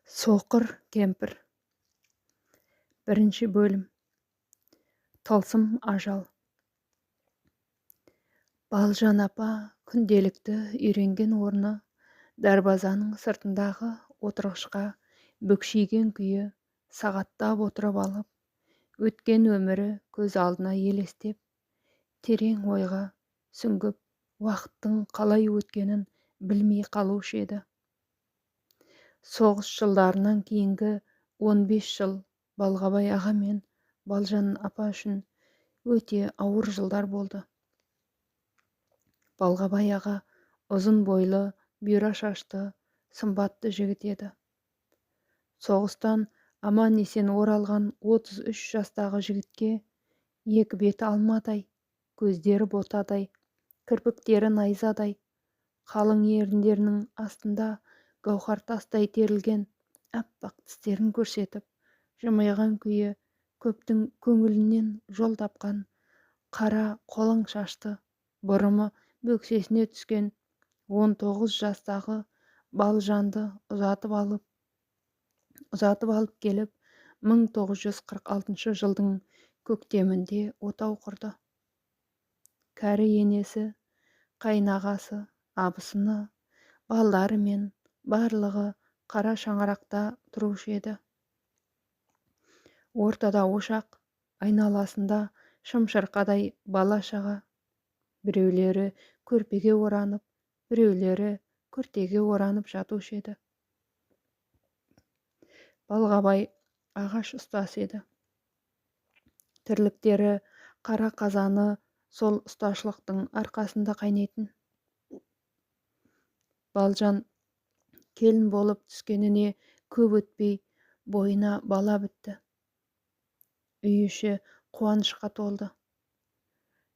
Соқыр кемпір. Бірінші бөлім. Тылсым ажал. Балжан апа күнделікті үйренген орны дарбазаның сыртындағы отырғышқа бүкшиген күйі сағаттап отырып алып, өткен өмірі көз алдына елестеп, терең ойға сүңгіп, уақыттың қалай өткенін білмей қалушы еді. Соғыс жылдарынан кейінгі 15 жыл Балғабай аға мен Балжан апа үшін өте ауыр жылдар болды. Балғабай аға ұзын бойлы, бұйра шашты, сымбатты жігіт еді. Соғыстан аман-есен оралған 33 жастағы жігітке екі беті алмадай, көздері ботадай, кірпіктері найзадай, қалың еріндерінің астында гауһар тастай терілген аппақ тістерін көрсетіп, жымиған күйі көптің көңілінен жол тапқан қара қолың шашты, бұрымы бөксесіне түскен 19 жастағы Балжанды ұзатып алып келіп, 1946 жылдың көктемінде отау құрды. Кәрі енесі, қайнағасы, абысыны, балдары мен барлығы қара шаңырақта тұрушы еді. Ортада ошақ, айналасында шымшырқадай бала-шаға, біреулері көрпеге оранып, біреулері күртеге оранып жатушы еді. Балғабай ағаш ұстасы еді. Тірліктері қара қазаны сол ұсташылықтың арқасында қайнайтын. Балжан келін болып түскеніне көп өтпей бойына бала бітті. Үй іші қуанышқа толды.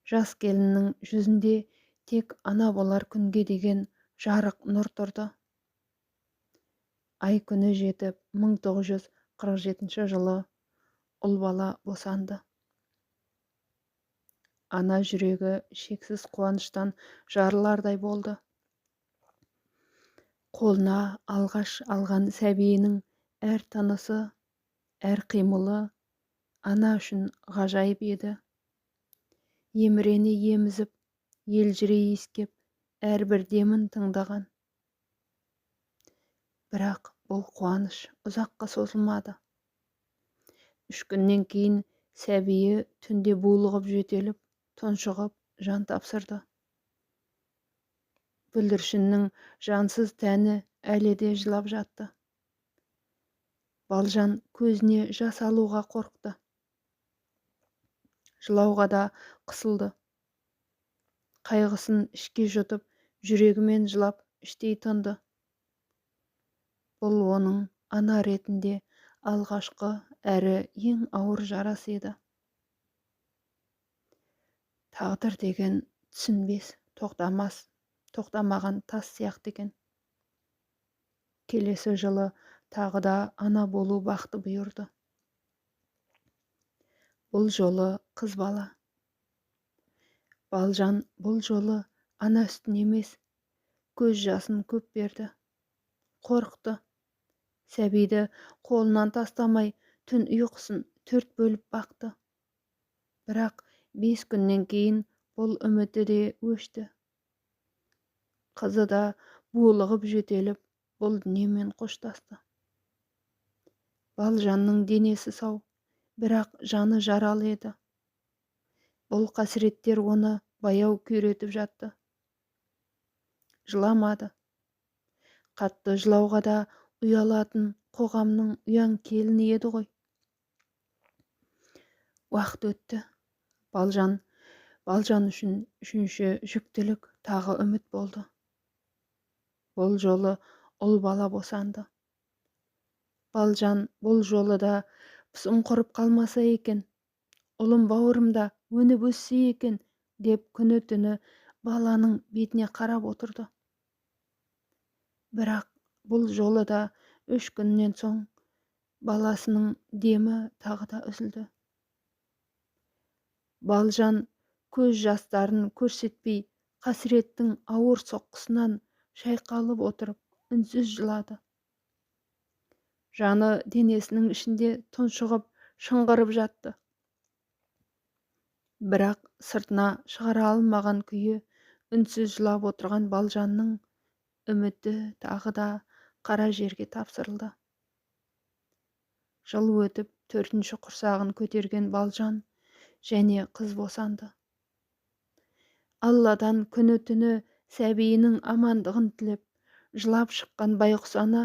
Жас келіннің жүзінде тек ана болар күнге деген жарық нұр тұрды. Ай күні жетіп 1947 жылы ұл бала босанды. Ана жүрегі шексіз қуаныштан жарылардай болды. Қолына алғаш алған сәбиінің әр тынысы, әр қимылы ана үшін ғажайып еді. Емірене емізіп, елжірей иіскеп, әрбір демін тыңдаған. Бірақ бұл қуаныш ұзаққа созылмады. 3 күннен кейін сәбиі түнде булығып жөтеліп, тұншығып, жан тапсырды. Бүлдіршіннің жансыз тәні әлі де жылап жатты. Балжан көзіне жас алуға қорқты. Жылауға да қысылды. Қайғысын ішке жұтып, жүрегімен жылап, іштей тынды. Бұл оның ана ретінде алғашқы әрі ең ауыр жарасы еді. Тағдыр деген түсінбес, тоқтамас, тоқтамаған тас сияқты екен. Келесі жылы тағы да ана болу бақыты бұйырды. Бұл жолы қыз бала. Балжан бұл жолы ана үстін емес, көз жасын көп берді. Қорықты. Сәбиді қолынан тастамай түн ұйқысын 4 бөліп бақты. Бірақ 5 күннен кейін бұл үміті де өшті. Қызы да булығып жөтеліп, бұл дүниемен қоштасты. Балжанның денесі сау, бірақ жаны жаралы еді. Бұл қасіреттер оны баяу күйретіп жатты. Жыламады. Қатты жылауға да ұялатын қоғамның ұяң келіні еді ғой. Уақыт өтті. Балжан үшін үшінші жүктілік тағы үміт болды. Бұл жолы ұл бала босанды. Балжан бұл жолы да пысым құрып қалмаса екен, ұлым бауырымда өніп өссе екен, деп күні түні баланың бетіне қарап отырды. Бірақ бұл жолы да 3 күннен соң баласының демі тағы да үзілді. Балжан көз жастарын көрсетпей, қасіреттің ауыр соққысынан шайқалып отырып, үнсіз жылады. Жаны денесінің ішінде тұншығып, шыңғырып жатты. Бірақ сыртына шығара алмаған күйі үнсіз жылап отырған Балжанның үміті тағы да қара жерге тапсырылды. Жыл өтіп, 4-ші құрсағын көтерген Балжан және қыз босанды. Алладан күні-түні сәбиінің амандығын тілеп, жылап шыққан байқұс ана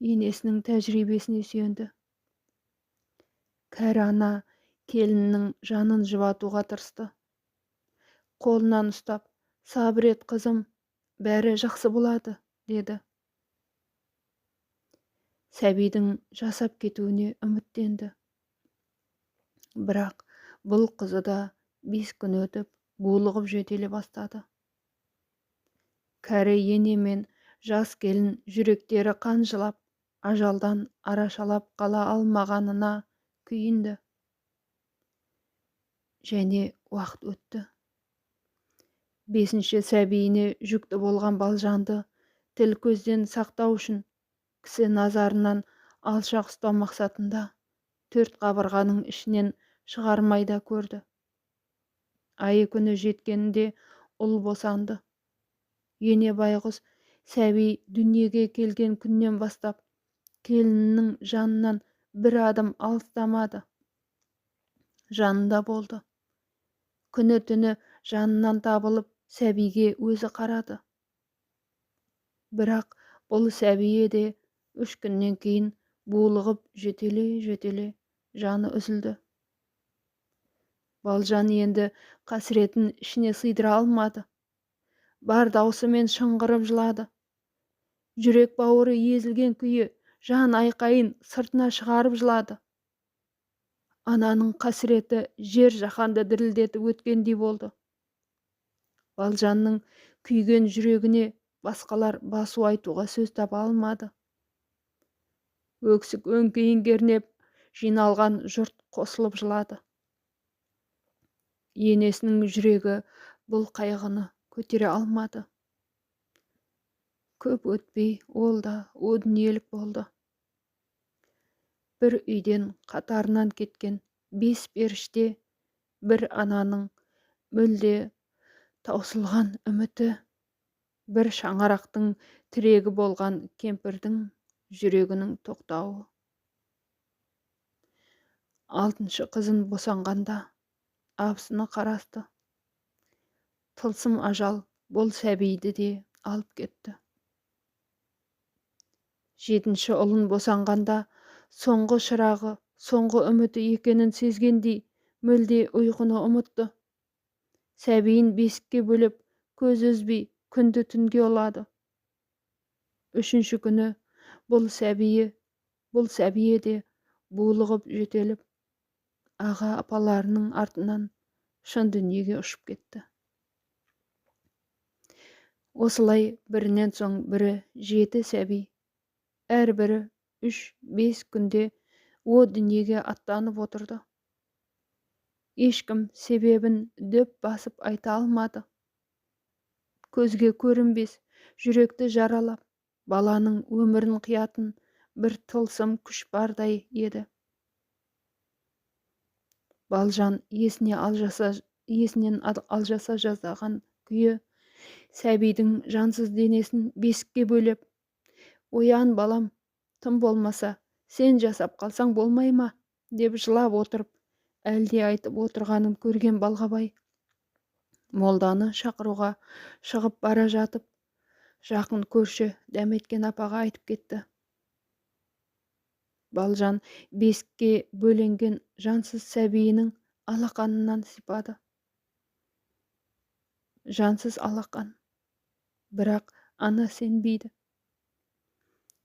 енесінің тәжірибесіне сүйенді. Кәрі ана келіннің жанын жұбатуға тырысты. Қолынан ұстап, "Сабыр ет қызым, бәрі жақсы болады", деді. Сәбидің жасап кетуіне үміттенді. Бірақ бұл қызы да 5 күн өтіп, булығып жөтеле бастады. Кәрі ене мен жас келін жүректері қанжылап, ажалдан арашалап қала алмағанына күйінді. Және уақыт өтті. 5-ші сәбиіне жүкті болған Балжанды тіл көзден сақтау үшін кісі назарынан алшақ ұстау мақсатында 4 қабырғаның ішінен шығармай да көрді. Айы күні жеткенінде ұл босанды. Ене байғұс сәби дүниеге келген күннен бастап келіннің жанынан бір адым алыстамады. Жанында болды. Күні-түні жанынан табылып, сәбиге өзі қарады. Бірақ бұл сәбие де 3 күннен кейін булығып жөтеле жаны үзілді. Балжан енді қасіретін ішіне сыйдыра алмады. Бар даусымен шыңғырып жылады. Жүрек бауыры езілген күйі жан айқайын сыртына шығарып жылады. Ананың қасіреті жер жаһанды дірілдетіп өткендей болды. Балжанның күйген жүрегіне басқалар басу айтуға сөз таба алмады. Өксік өңкейін кернеп, жиналған жұрт қосылып жылады. Енесінің жүрегі бұл қайғыны көтере алмады. Көп өтпей ол да о дүниелік болды. Бір үйден қатарынан кеткен 5 періште бір ананың мүлде таусылған үміті, бір шаңырақтың тірегі болған кемпірдің жүрегінің тоқтауы. 6-шы қызын босанғанда абысыны қарасты. Тылсым ажал бұл сәбиді де алып кетті. 7-ші ұлын босанғанда соңғы шырағы, соңғы үміті екенін сезгендей мүлде ұйқыны ұмытты. Сәбиін бесікке бөліп, көз үзбей күнді түнге ұлады. 3-ші күні бұл сәбие де булығып жөтеліп, аға апаларының артынан шын дүниеге ұшып кетті. Осылай бірінен соң бірі 7 сәби, әрбірі 3-5 күнде о дүниеге аттанып отырды. Ешкім себебін дөп басып айта алмады. Көзге көрінбес, жүректі жаралап, баланың өмірін қиятын бір тылсым күш бардай еді. Балжан есінен алжаса жаздаған күйі сәбидің жансыз денесін бесікке бөлеп, "Оян балам, тым болмаса, сен жасап қалсаң болмай ма?" деп жылап отырып, әлде айтып отырғанын көрген Балғабай молданы шақыруға шығып бара жатып, жақын көрші Дәметкен апаға айтып кетті. Балжан бесікке бөленген жансыз сәбиінің алақанынан сипады. Жансыз алақан. Бірақ ана сенбейді.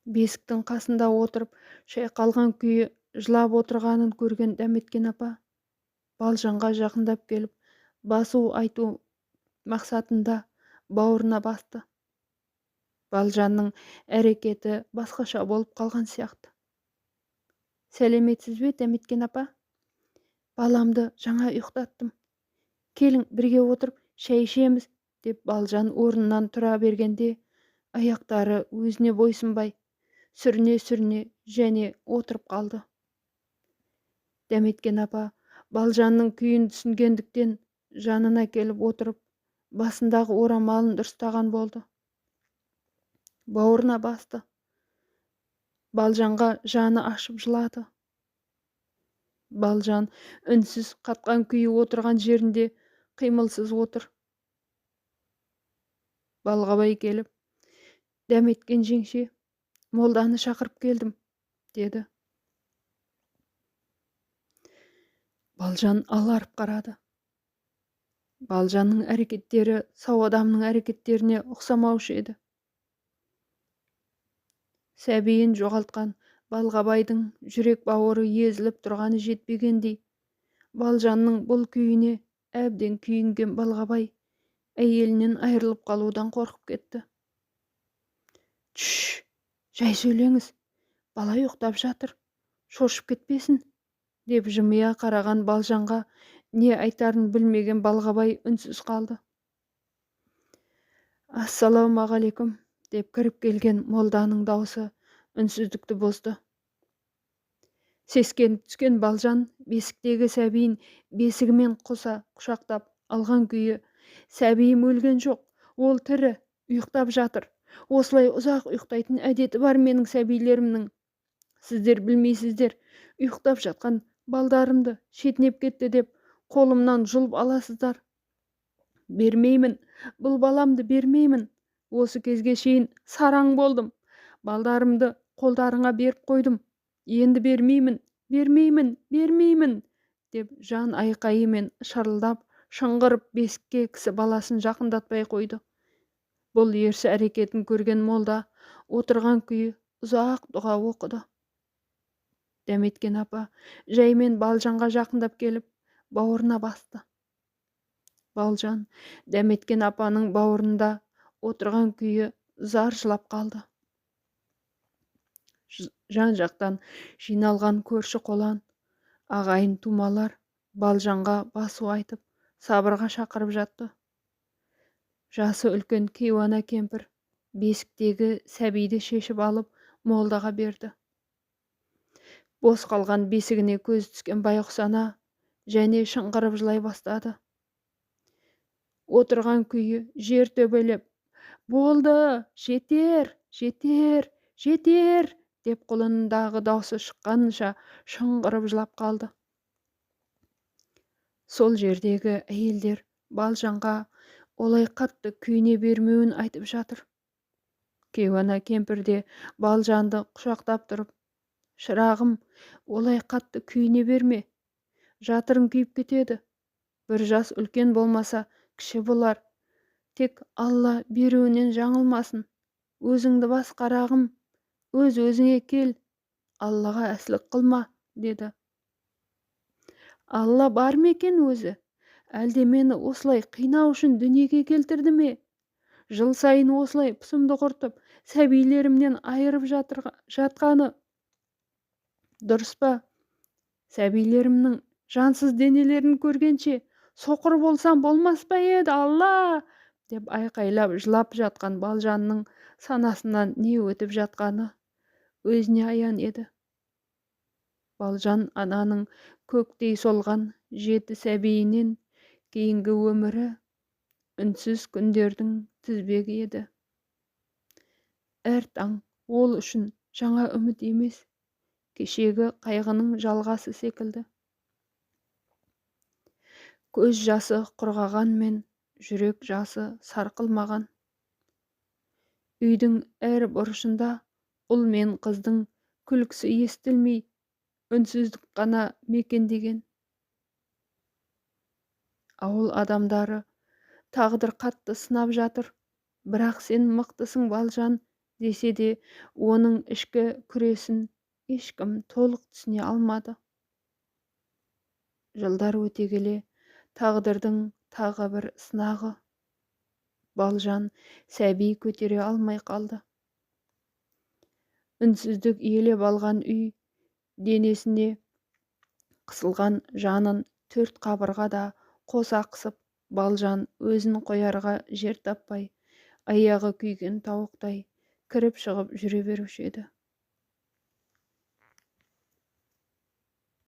Бесіктің қасында отырып, шайқалған күйі жылап отырғанын көрген Дәметкен апа Балжанға жақындап келіп, басу айту мақсатында бауырына басты. Балжанның әрекеті басқаша болып қалған сияқты. "Сәлеметсіз бе, Дәметкен апа? Баламды жаңа ұйықтаттым. Келің бірге отырып шай ішеміз", деп Балжан орнынан тұра бергенде, аяқтары өзіне бойсынбай, сүріне және отырып қалды. Дәметкен апа Балжанның күйін түсінгендіктен жанына келіп отырып, басындағы орамалын дұрыстаған болды. Бауырына басты. Балжанға жаны ашып жылады. Балжан үнсіз қатқан күйі отырған жерінде қимылсыз отыр. Балғабай келіп, дәметкен жеңше, молданы шақырып келдім, деді. Балжан аларып қарады. Балжанның әрекеттері сау адамның әрекеттеріне ұқсамаушы еді. Сәбиін жоғалтқан Балғабайдың жүрек бауыры езіліп тұрғаны жетпегендей, Балжанның бұл күйіне әбден күйінген Балғабай әйелінен айырылып қалудан қорқып кетті. «Чш, жай сөйлеңіз, бала ұйықтап жатыр, шошып кетпесін», деп жымия қараған Балжанға не айтарын білмеген Балғабай үнсіз қалды. «Ассалаумағалейкум», деп кіріп келген молданың даусы үнсіздікті бұзды. Сескеніп түскен Балжан бесіктегі сәбиін бесігімен қоса құшақтап алған күйі, «Сәбиім өлген жоқ, ол тірі, ұйықтап жатыр. Осылай ұзақ ұйықтайтын әдеті бар менің сәбилерімнің. Сіздер білмейсіздер, ұйықтап жатқан балдарымды шетінеп кетті деп қолымнан жұлып аласыздар. Бермеймін, бұл баламды бермеймін. Осы кезге шейін сараң болдым. Балдарымды қолдарыңа беріп қойдым. Енді бермеймін, бермеймін, бермеймін», деп жан айқайымен шырылдап, шыңғырып бесікке кісі баласын жақындатпай қойды. Бұл ерсі әрекетін көрген молда отырған күйі ұзақ дұға оқыды. Дәметкен апа жаймен Балжанға жақындап келіп, бауырына басты. Балжан Дәметкен апаның бауырында отырған күйі зар жылап қалды. Жан жақтан жиналған көрші қолан, ағайын тумалар Балжанға басу айтып, сабырға шақырып жатты. Жасы үлкен Кейуана кемпір бесіктегі сәбиді шешіп алып молдаға берді. Бос қалған бесігіне көз түскен байғұс ана және шыңғырып жылай бастады. Отырған күйі жер төбелеп, «Болды, жетер, жетер, жетер», деп құлындағы даусы шыққанша шыңғырып жылап қалды. Сол жердегі әйелдер Балжанға олай қатты күйіне бермеуін айтып жатыр. Кейуана кемпір де Балжанды құшақтап тұрып, «Шырағым, олай қатты күйіне берме. Жатырың күйіп кетеді. Бір жас үлкен болмаса, кіші болар. Тек Алла беруінен жаңылмасын. Өзіңді бас, қарағым, өз-өзіңе кел. Аллаға әсілік қылма», деді. «Алла бар ма екен өзі? Әлде мені осылай қинау үшін дүниеге келтірді ме? Жыл сайын осылай пысымды құртып, сәбилерімнен айырып жатқаны дұрыс па? Сәбилерімнің жансыз денелерін көргенше соқыр болсам болмас па еді, Алла!» деп айқайлап жылап жатқан Балжанның санасынан не өтіп жатқаны өзіне аян еді. Балжан ананың көктей солған 7 сәбиінен кейінгі өмірі үнсіз күндердің тізбегі еді. Әр таң ол үшін жаңа үміт емес, кешегі қайғының жалғасы секілді. Көз жасы құрғағанмен жүрек жасы сарқылмаған. Үйдің әр бұрышында ұл мен қыздың күлкісі естілмей, үнсіздік қана мекендеген. Ауыл адамдары тағдыр қатты сынап жатыр, бірақ сен мықтысың Балжан, десе де оның ішкі күресін ешкім толық түсіне алмады. Жылдар өте келе тағдырдың тағы бір сынағы. Балжан сәби көтере алмай қалды. Үнсіздік иелеп алған үй денесіне қысылған жанын 4 қабырғада қоса қысып, Балжан өзін қоярға жер таппай, аяғы күйген тауықтай кіріп шығып жүре беруші еді.